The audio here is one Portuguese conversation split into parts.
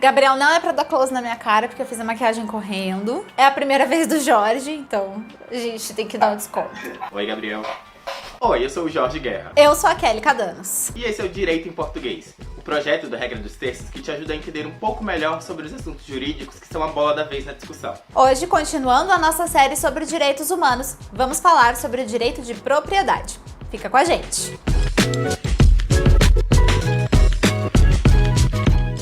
Gabriel não é pra dar close na minha cara, porque eu fiz a maquiagem correndo. É a primeira vez do Jorge, então a gente tem que dar um desconto. Oi, Gabriel. Oi, eu sou o Jorge Guerra. Eu sou a Kelly Cadanos. E esse é o Direito em Português, o projeto da Regra dos Terços que te ajuda a entender um pouco melhor sobre os assuntos jurídicos que são a bola da vez na discussão. Hoje, continuando a nossa série sobre direitos humanos, vamos falar sobre o direito de propriedade. Fica com a gente!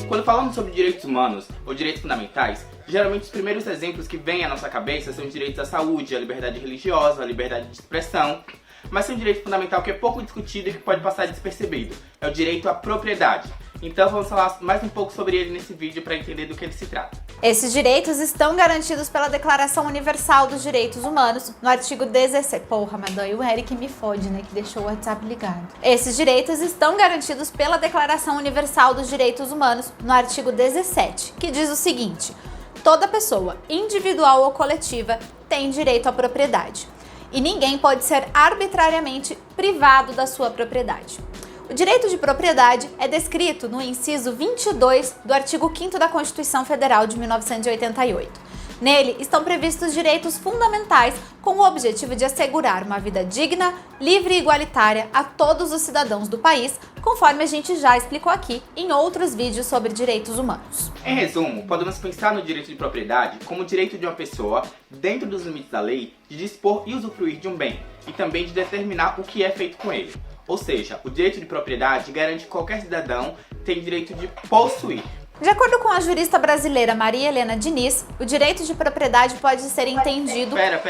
Quando falamos sobre direitos humanos ou direitos fundamentais, geralmente os primeiros exemplos que vêm à nossa cabeça são os direitos à saúde, à liberdade religiosa, à liberdade de expressão. Mas tem um direito fundamental que é pouco discutido e que pode passar despercebido. É o direito à propriedade. Então vamos falar mais um pouco sobre ele nesse vídeo para entender do que ele se trata. Esses direitos estão garantidos pela Declaração Universal dos Direitos Humanos, no artigo 16. Porra, mas daí o Eric me fode, né, que deixou o WhatsApp ligado. Esses direitos estão garantidos pela Declaração Universal dos Direitos Humanos, no artigo 17, que diz o seguinte: toda pessoa, individual ou coletiva, tem direito à propriedade. E ninguém pode ser arbitrariamente privado da sua propriedade. O direito de propriedade é descrito no inciso 22 do artigo 5º da Constituição Federal de 1988. Nele estão previstos direitos fundamentais com o objetivo de assegurar uma vida digna, livre e igualitária a todos os cidadãos do país, conforme a gente já explicou aqui em outros vídeos sobre direitos humanos. Em resumo, podemos pensar no direito de propriedade como o direito de uma pessoa, dentro dos limites da lei, de dispor e usufruir de um bem, e também de determinar o que é feito com ele. Ou seja, o direito de propriedade garante que qualquer cidadão tem direito de possuir. De acordo com a jurista brasileira Maria Helena Diniz, o direito de propriedade pode ser entendido... Pera.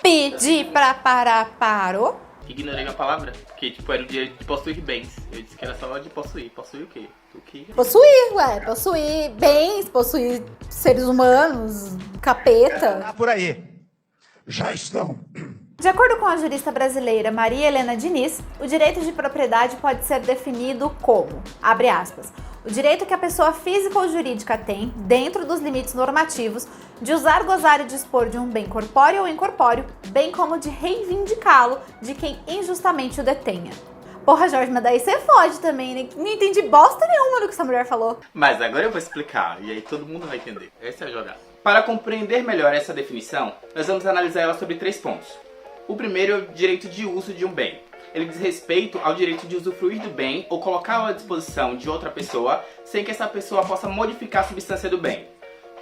Pedir pra parar, parou? Ignorei a palavra, que era o direito de possuir bens. Eu disse que era só de possuir. Possuir o quê? O que? Possuir bens, possuir seres humanos, capeta. Por aí. Já estão. De acordo com a jurista brasileira Maria Helena Diniz, o direito de propriedade pode ser definido como, abre aspas, o direito que a pessoa física ou jurídica tem, dentro dos limites normativos, de usar, gozar e dispor de um bem corpóreo ou incorpóreo, bem como de reivindicá-lo de quem injustamente o detenha. Porra, Jorge, mas daí você fode também, né? Não entendi bosta nenhuma do que essa mulher falou. Mas agora eu vou explicar, e aí todo mundo vai entender. Essa é a jogada. Para compreender melhor essa definição, nós vamos analisar ela sobre 3 pontos. O primeiro é o direito de uso de um bem. Ele diz respeito ao direito de usufruir do bem ou colocá-lo à disposição de outra pessoa sem que essa pessoa possa modificar a substância do bem.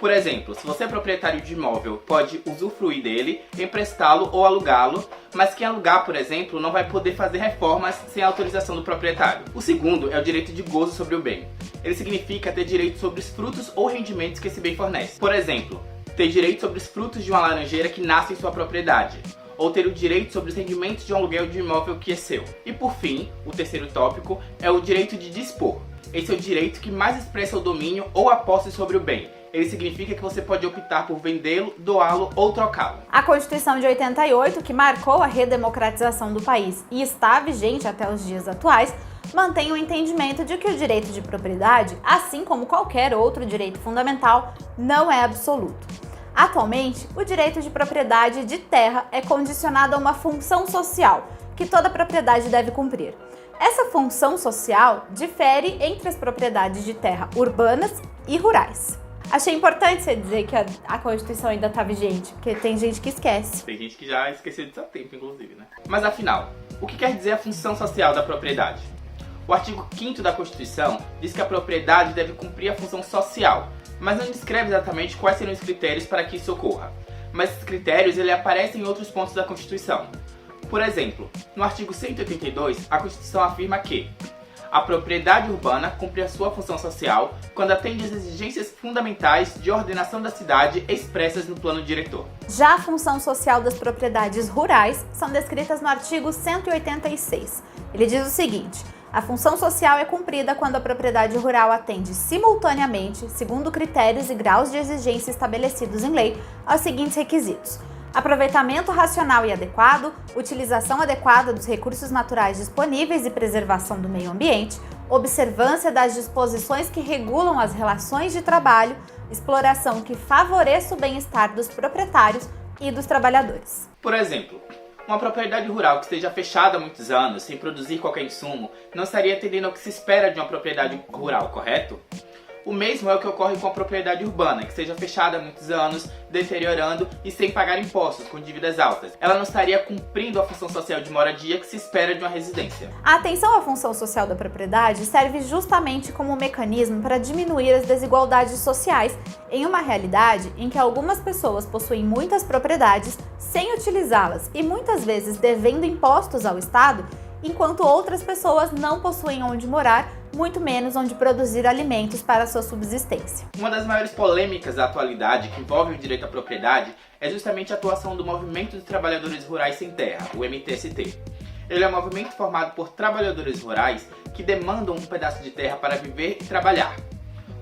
Por exemplo, se você é proprietário de imóvel, pode usufruir dele, emprestá-lo ou alugá-lo, mas quem alugar, por exemplo, não vai poder fazer reformas sem a autorização do proprietário. O segundo é o direito de gozo sobre o bem. Ele significa ter direito sobre os frutos ou rendimentos que esse bem fornece. Por exemplo, ter direito sobre os frutos de uma laranjeira que nasce em sua propriedade, ou ter o direito sobre os rendimentos de um aluguel de imóvel que é seu. E por fim, o terceiro tópico é o direito de dispor. Esse é o direito que mais expressa o domínio ou a posse sobre o bem. Ele significa que você pode optar por vendê-lo, doá-lo ou trocá-lo. A Constituição de 88, que marcou a redemocratização do país e está vigente até os dias atuais, mantém o entendimento de que o direito de propriedade, assim como qualquer outro direito fundamental, não é absoluto. Atualmente, o direito de propriedade de terra é condicionado a uma função social que toda propriedade deve cumprir. Essa função social difere entre as propriedades de terra urbanas e rurais. Achei importante você dizer que a Constituição ainda está vigente, porque tem gente que esquece. Tem gente que já esqueceu disso há tempo, inclusive, né? Mas afinal, o que quer dizer a função social da propriedade? O artigo 5º da Constituição diz que a propriedade deve cumprir a função social, mas não descreve exatamente quais serão os critérios para que isso ocorra. Mas esses critérios aparecem em outros pontos da Constituição. Por exemplo, no artigo 182, a Constituição afirma que a propriedade urbana cumpre a sua função social quando atende às exigências fundamentais de ordenação da cidade expressas no plano diretor. Já a função social das propriedades rurais são descritas no artigo 186. Ele diz o seguinte: a função social é cumprida quando a propriedade rural atende simultaneamente, segundo critérios e graus de exigência estabelecidos em lei, aos seguintes requisitos: aproveitamento racional e adequado, utilização adequada dos recursos naturais disponíveis e preservação do meio ambiente, observância das disposições que regulam as relações de trabalho, exploração que favoreça o bem-estar dos proprietários e dos trabalhadores. Por exemplo, uma propriedade rural que esteja fechada há muitos anos, sem produzir qualquer insumo, não estaria atendendo ao que se espera de uma propriedade rural, correto? O mesmo é o que ocorre com a propriedade urbana, que seja fechada há muitos anos, deteriorando e sem pagar impostos, com dívidas altas. Ela não estaria cumprindo a função social de moradia que se espera de uma residência. A atenção à função social da propriedade serve justamente como um mecanismo para diminuir as desigualdades sociais em uma realidade em que algumas pessoas possuem muitas propriedades sem utilizá-las e muitas vezes devendo impostos ao Estado, enquanto outras pessoas não possuem onde morar, muito menos onde produzir alimentos para sua subsistência. Uma das maiores polêmicas da atualidade que envolve o direito à propriedade é justamente a atuação do Movimento de Trabalhadores Rurais Sem Terra, o MTST. Ele é um movimento formado por trabalhadores rurais que demandam um pedaço de terra para viver e trabalhar.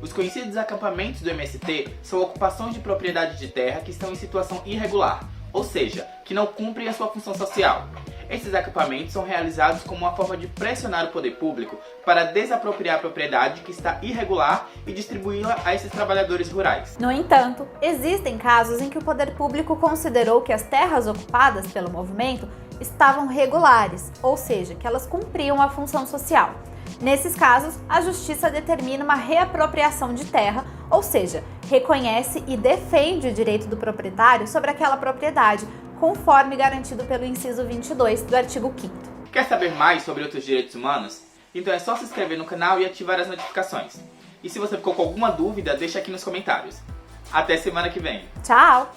Os conhecidos acampamentos do MST são ocupações de propriedade de terra que estão em situação irregular, ou seja, que não cumprem a sua função social. Esses acampamentos são realizados como uma forma de pressionar o poder público para desapropriar a propriedade que está irregular e distribuí-la a esses trabalhadores rurais. No entanto, existem casos em que o poder público considerou que as terras ocupadas pelo movimento estavam regulares, ou seja, que elas cumpriam a função social. Nesses casos, a Justiça determina uma reapropriação de terra, ou seja, reconhece e defende o direito do proprietário sobre aquela propriedade, conforme garantido pelo inciso 22 do artigo 5º. Quer saber mais sobre outros direitos humanos? Então é só se inscrever no canal e ativar as notificações. E se você ficou com alguma dúvida, deixa aqui nos comentários. Até semana que vem. Tchau!